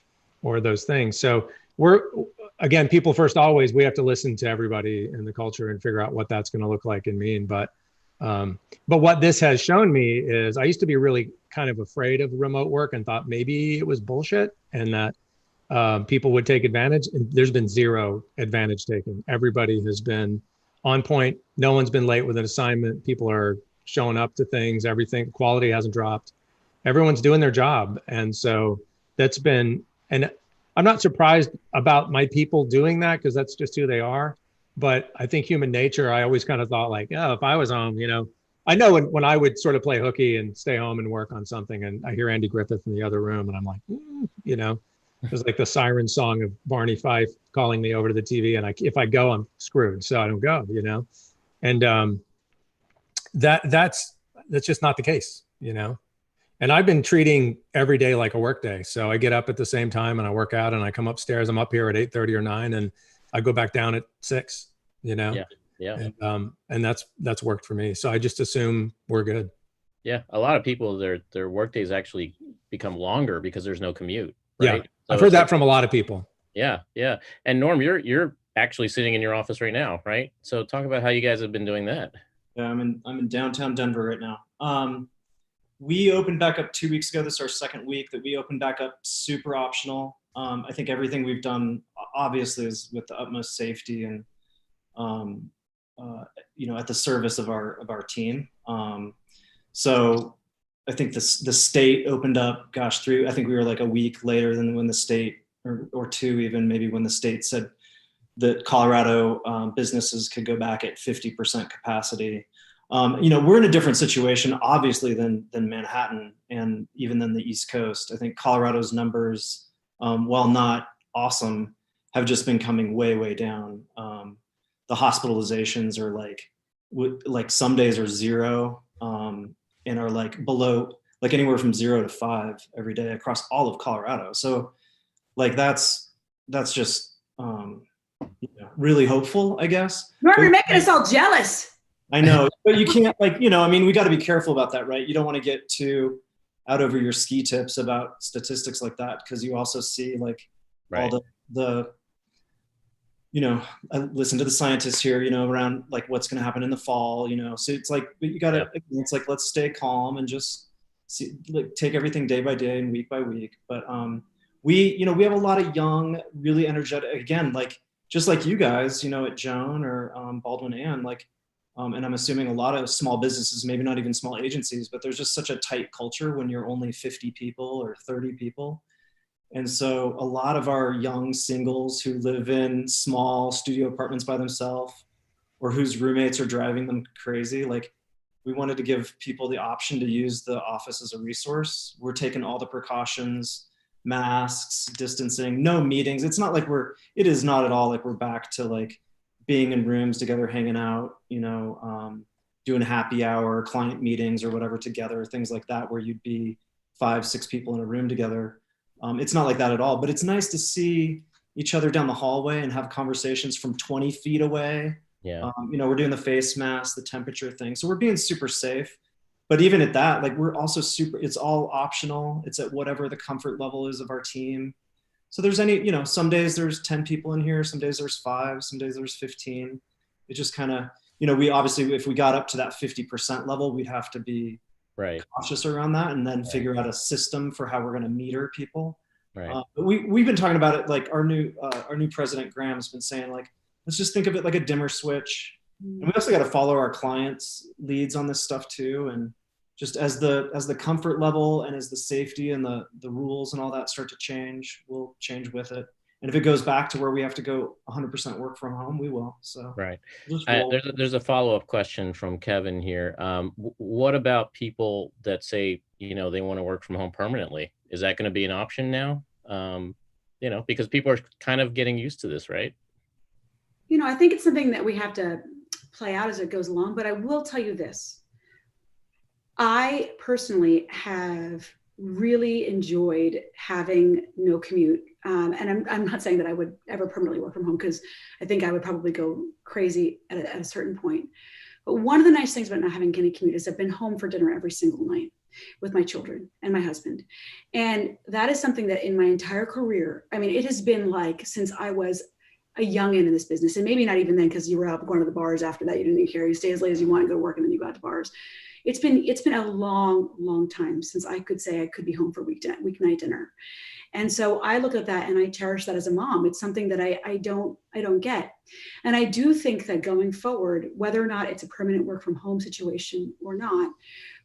those things. So again, people first, always, we have to listen to everybody in the culture and figure out what that's going to look like and mean. But what this has shown me is I used to be really kind of afraid of remote work and thought maybe it was bullshit and that people would take advantage. And there's been zero advantage taken. Everybody has been on point. No one's been late with an assignment. People are showing up to things. Everything, quality hasn't dropped. Everyone's doing their job. And so that's been, and I'm not surprised about my people doing that because that's just who they are. But I think human nature, I always kind of thought like, oh, if I was home, you know, I know when I would sort of play hooky and stay home and work on something and I hear Andy Griffith in the other room and I'm like, you know, it was like the siren song of Barney Fife calling me over to the TV. And if I go, I'm screwed. So I don't go, you know, and that's just not the case, you know. And I've been treating every day like a work day. So I get up at the same time and I work out and I come upstairs. I'm up here at 8:30 or 9 and I go back down at 6, you know? Yeah. And that's worked for me. So I just assume we're good. Yeah. A lot of people, their work days actually become longer because there's no commute. Right? Yeah. So I've heard that from a lot of people. Yeah. Yeah. And Norm, you're actually sitting in your office right now, right? So talk about how you guys have been doing that. Yeah, I'm in downtown Denver right now. We opened back up 2 weeks ago. This is our second week that we opened back up, super optional. I think everything we've done obviously is with the utmost safety and, you know, at the service of our team. So I think the state opened up, gosh, I think we were like a week later than when the state, or 2 even, maybe when the state said that Colorado businesses could go back at 50% capacity. You know, we're in a different situation, obviously, than Manhattan and even than the East Coast. I think Colorado's numbers, while not awesome, have just been coming way, way down. The hospitalizations are like some days are 0 and are like below, like anywhere from 0 to 5 every day across all of Colorado. So like that's just you know, really hopeful, I guess. Norm, you're making us all jealous. I know, but you can't, like, you know, I mean, we got to be careful about that, right? You don't want to get too out over your ski tips about statistics like that, because you also see like all the, you know, I listen to the scientists here, you know, around like what's going to happen in the fall, you know, so it's like, you got to, it's like, let's stay calm and just see, like, take everything day by day and week by week. But we have a lot of young, really energetic, again, like, just like you guys, you know, at Joan or Baldwin and like, and I'm assuming a lot of small businesses, maybe not even small agencies, but there's just such a tight culture when you're only 50 people or 30 people. And so a lot of our young singles who live in small studio apartments by themselves or whose roommates are driving them crazy, like, we wanted to give people the option to use the office as a resource. We're taking all the precautions, masks, distancing, no meetings. It's not like it is not at all like we're back to like being in rooms together, hanging out, you know, doing happy hour, client meetings or whatever together, things like that, where you'd be 5-6 people in a room together. It's not like that at all, but it's nice to see each other down the hallway and have conversations from 20 feet away. Yeah. You know, we're doing the face mask, the temperature thing. So we're being super safe. But even at that, like, we're also it's all optional. It's at whatever the comfort level is of our team. So there's you know, some days there's 10 people in here, some days there's 5, some days there's 15. It just kind of, you know, we obviously, if we got up to that 50% level, we'd have to be cautious around that and then figure out a system for how we're going to meter people. Right. But we've been talking about it, like our new president, Graham's been saying, like, let's just think of it like a dimmer switch. And we also got to follow our clients' leads on this stuff too. And just as the comfort level and as the safety and the rules and all that start to change, we'll change with it. And if it goes back to where we have to go 100% work from home, we will. So right. There's a follow-up question from Kevin here. What about people that say, you know, they want to work from home permanently? Is that going to be an option now? You know, because people are kind of getting used to this, right? You know, I think it's something that we have to play out as it goes along, but I will tell you this. I personally have really enjoyed having no commute. And I'm not saying that I would ever permanently work from home, because I think I would probably go crazy at a certain point. But one of the nice things about not having any commute is I've been home for dinner every single night with my children and my husband. And that is something that in my entire career, I mean, it has been like since I was a youngin in this business, and maybe not even then, because you were out going to the bars after that. You didn't care. You stay as late as you want, go to work, and then you go out to bars. It's been a long time since I could say I could be home for weeknight dinner. And so I look at that and I cherish that as a mom. It's something that I don't get. And I do think that going forward, whether or not it's a permanent work from home situation or not,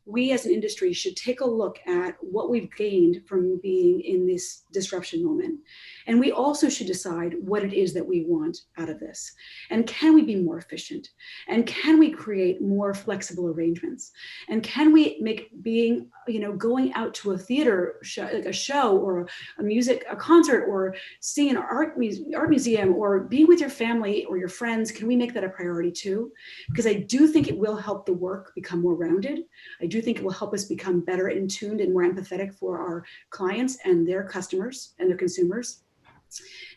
we as an industry should take a look at what we've gained from being in this disruption moment. And we also should decide what it is that we want out of this. And can we be more efficient? And can we create more flexible arrangements? And can we make being, going out to a theater show, like a show or a concert, or seeing an art museum, or being with your family or your friends, can we make that a priority too? Because I do think it will help the work become more rounded. I do think it will help us become better in tuned and more empathetic for our clients and their customers and their consumers.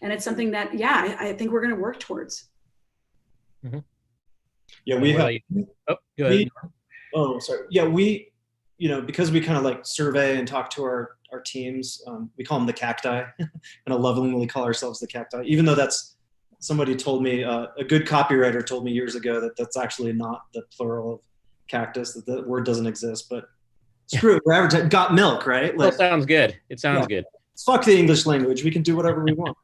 And it's something that, I think we're going to work towards. Mm-hmm. Yeah, we have. Oh, go ahead. Sorry. Yeah, we, because we kind of like survey and talk to our teams, we call them the cacti, and I lovingly call ourselves the cacti, even though that's, somebody told me, a good copywriter told me years ago that that's actually not the plural of cactus, that the word doesn't exist, but screw it, we're advertising, got milk, right? Like, well, sounds good. It sounds good. Fuck the English language. We can do whatever we want.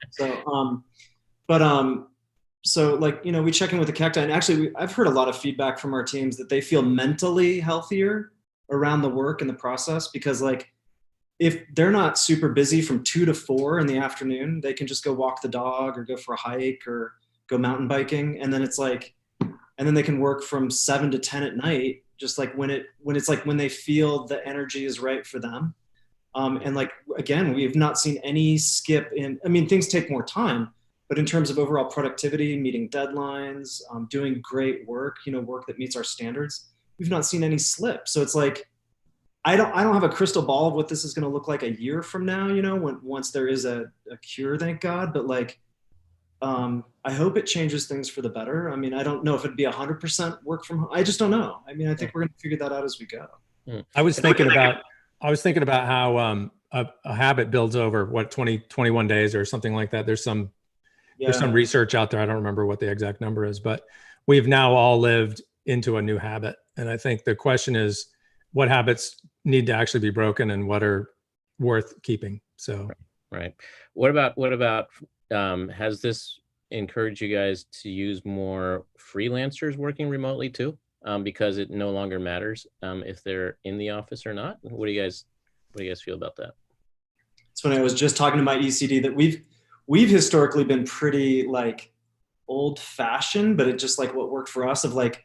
So like, we check in with the cacti, and actually I've heard a lot of feedback from our teams that they feel mentally healthier around the work and the process, because like, if they're not super busy from 2 to 4 in the afternoon, they can just go walk the dog or go for a hike or go mountain biking. And then it's like, and then they can work from 7 to 10 at night, just like when they feel the energy is right for them. And like, again, we've not seen any skip in, I mean, things take more time, but in terms of overall productivity, meeting deadlines, doing great work, work that meets our standards, we've not seen any slip. So it's like, I don't have a crystal ball of what this is going to look like a year from now, once there is a cure, thank God. But like, I hope it changes things for the better. I mean, I don't know if it'd be 100% work from home. I just don't know. I mean, I think we're going to figure that out as we go. I was thinking about how a habit builds over 21 days or something like that. There's some research out there. I don't remember what the exact number is, but we've now all lived into a new habit. And I think the question is, what habits need to actually be broken and what are worth keeping? So, right. What about has this encouraged you guys to use more freelancers working remotely too? Because it no longer matters if they're in the office or not. What do you guys feel about that? It's when I was just talking to my ECD that we've historically been pretty like old fashioned, but it just like what worked for us of like,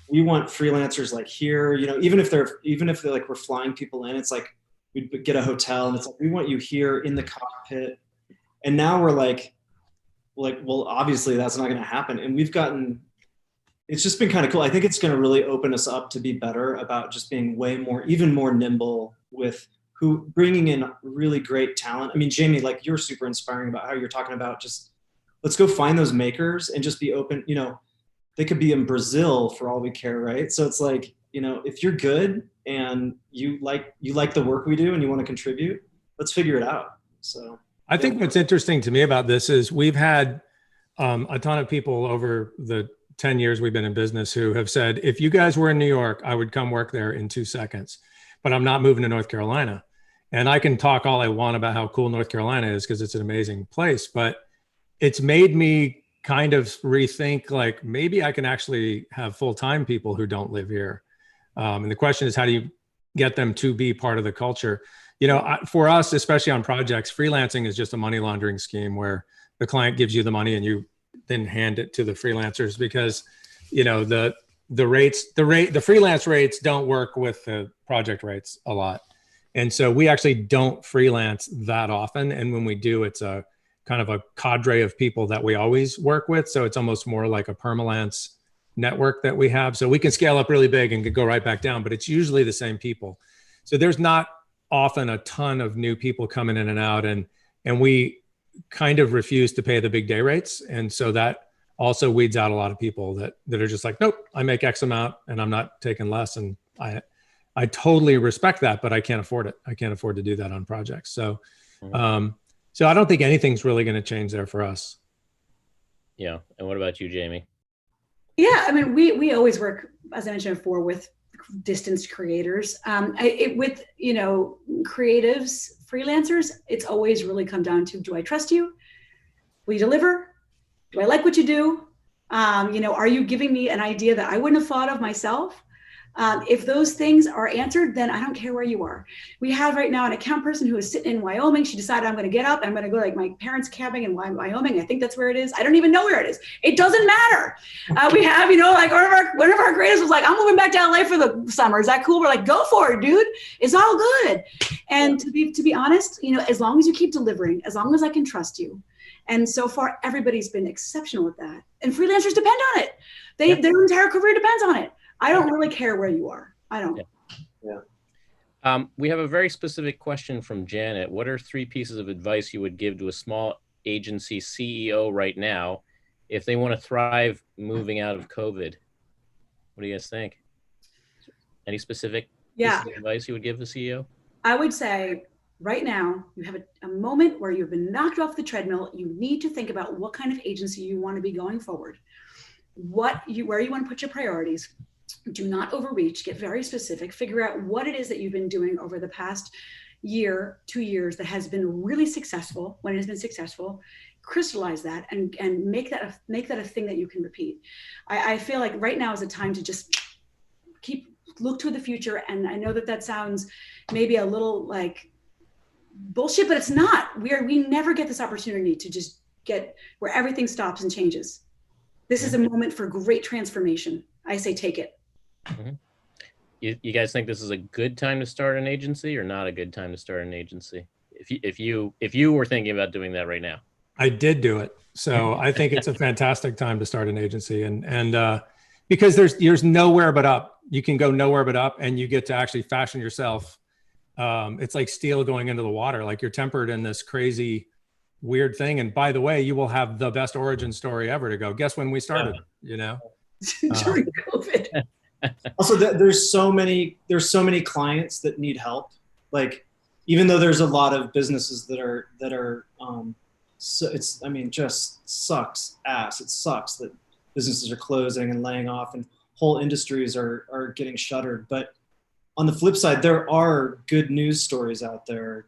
we want freelancers like here, even if they're like, we're flying people in, it's like, we get a hotel and it's like, we want you here in the cockpit. And now we're like, well, obviously that's not going to happen. And it's just been kind of cool. I think it's going to really open us up to be better about just being even more nimble with bringing in really great talent. I mean, Jamie, like you're super inspiring about how you're talking about just, let's go find those makers and just be open, they could be in Brazil for all we care, right? So it's like, if you're good and you like the work we do and you want to contribute, let's figure it out. So I think what's interesting to me about this is we've had a ton of people over the 10 years we've been in business who have said, if you guys were in New York, I would come work there in 2 seconds, but I'm not moving to North Carolina. And I can talk all I want about how cool North Carolina is because it's an amazing place, but it's made me kind of rethink, like maybe I can actually have full-time people who don't live here. And the question is, how do you get them to be part of the culture? For us, especially on projects, freelancing is just a money laundering scheme where the client gives you the money and you then hand it to the freelancers because, the freelance rates don't work with the project rates a lot. And so we actually don't freelance that often. And when we do, it's a kind of a cadre of people that we always work with. So it's almost more like a permalance network that we have. So we can scale up really big and could go right back down, but it's usually the same people. So there's not often a ton of new people coming in and out, and we kind of refuse to pay the big day rates. And so that also weeds out a lot of people that are just like, nope, I make X amount and I'm not taking less. And I totally respect that, but I can't afford it. I can't afford to do that on projects. So, so I don't think anything's really going to change there for us. Yeah. And what about you, Jamie? Yeah, I mean, we always work, as I mentioned before, with distance creators. With, you know, creatives, freelancers, it's always really come down to, do I trust you? Will you deliver? Do I like what you do? You know, are you giving me an idea that I wouldn't have thought of myself? If those things are answered, then I don't care where you are. We have right now an account person who is sitting in Wyoming. She decided, I'm going to get up. I'm going to go to like my parents' camping in Wyoming. I think that's where it is. I don't even know where it is. It doesn't matter. We have, you know, like one of our creators was like, I'm moving back to LA for the summer. Is that cool? We're like, go for it, dude. It's all good. And to be honest, you know, as long as you keep delivering, as long as I can trust you. And so far, everybody's been exceptional at that. And freelancers depend on it. Their entire career depends on it. I don't really care where you are. I don't. Yeah. We have a very specific question from Janet. What are 3 pieces of advice you would give to a small agency CEO right now if they want to thrive moving out of COVID? What do you guys think? Any specific pieces of advice you would give the CEO? I would say right now you have a moment where you've been knocked off the treadmill. You need to think about what kind of agency you want to be going forward. Where you want to put your priorities. Do not overreach, get very specific, figure out what it is that you've been doing over the past year, 2 years that has been really successful. When it has been successful, crystallize that and make that a thing that you can repeat. I feel like right now is a time to just look to the future. And I know that sounds maybe a little like bullshit, but it's not. We never get this opportunity to just get where everything stops and changes. This is a moment for great transformation. I say take it. Mm-hmm. You guys think this is a good time to start an agency or not a good time to start an agency? If you were thinking about doing that right now. I did do it. So I think it's a fantastic time to start an agency, and because there's nowhere but up. You can go nowhere but up, and you get to actually fashion yourself. It's like steel going into the water. Like you're tempered in this crazy, weird thing. And by the way, you will have the best origin story ever to go. Guess when we started? You know, during COVID. Also, there's so many clients that need help. Like, even though there's a lot of businesses that are so it's, I mean, just sucks ass. It sucks that businesses are closing and laying off and whole industries are getting shuttered. But on the flip side, there are good news stories out there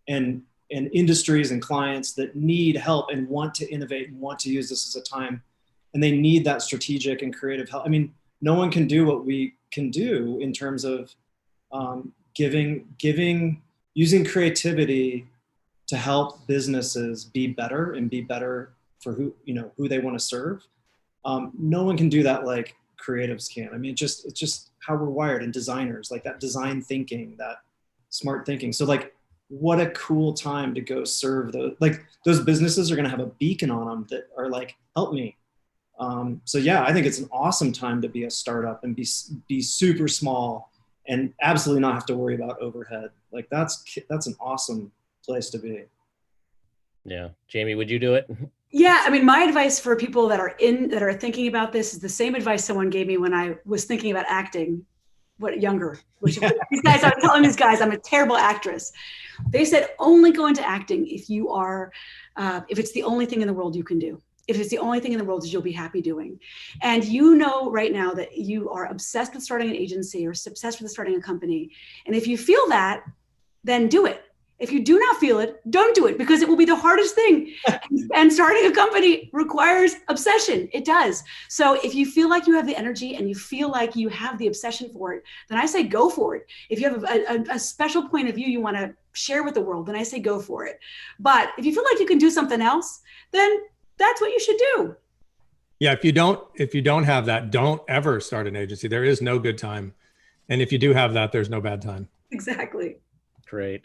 and industries and clients that need help and want to innovate and want to use this as a time, and they need that strategic and creative help. I mean, no one can do what we can do in terms of using creativity to help businesses be better and be better for who they want to serve. No one can do that like creatives can. I mean, it's just how we're wired, and designers, like that design thinking, that smart thinking. So like, what a cool time to go serve those businesses are going to have a beacon on them that are like, help me. So yeah, I think it's an awesome time to be a startup and be super small and absolutely not have to worry about overhead. Like that's an awesome place to be. Yeah. Jamie, would you do it? Yeah. I mean, my advice for people that are thinking about this is the same advice someone gave me when I was thinking about acting, younger, these guys, I was telling these guys, I'm a terrible actress. They said, only go into acting if it's the only thing in the world you can do. If it's the only thing in the world that you'll be happy doing. And you know right now that you are obsessed with starting an agency or obsessed with starting a company. And if you feel that, then do it. If you do not feel it, don't do it, because it will be the hardest thing. And starting a company requires obsession. It does. So if you feel like you have the energy and you feel like you have the obsession for it, then I say go for it. If you have a special point of view you want to share with the world, then I say go for it. But if you feel like you can do something else, then that's what you should do. Yeah. If you don't have that, don't ever start an agency. There is no good time. And if you do have that, there's no bad time. Exactly. Great.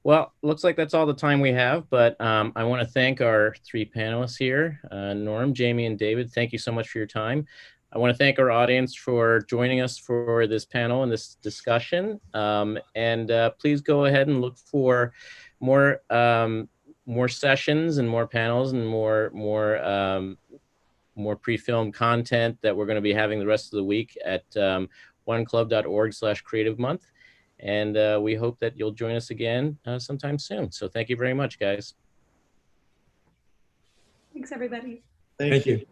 Well, looks like that's all the time we have, but I want to thank our 3 panelists here, Norm, Jamie, and David. Thank you so much for your time. I want to thank our audience for joining us for this panel and this discussion. Please go ahead and look for more sessions and more panels and more pre-filmed content that we're going to be having the rest of the week at oneclub.org/creative month. And we hope that you'll join us again sometime soon. So thank you very much, guys. Thanks, everybody. Thank you.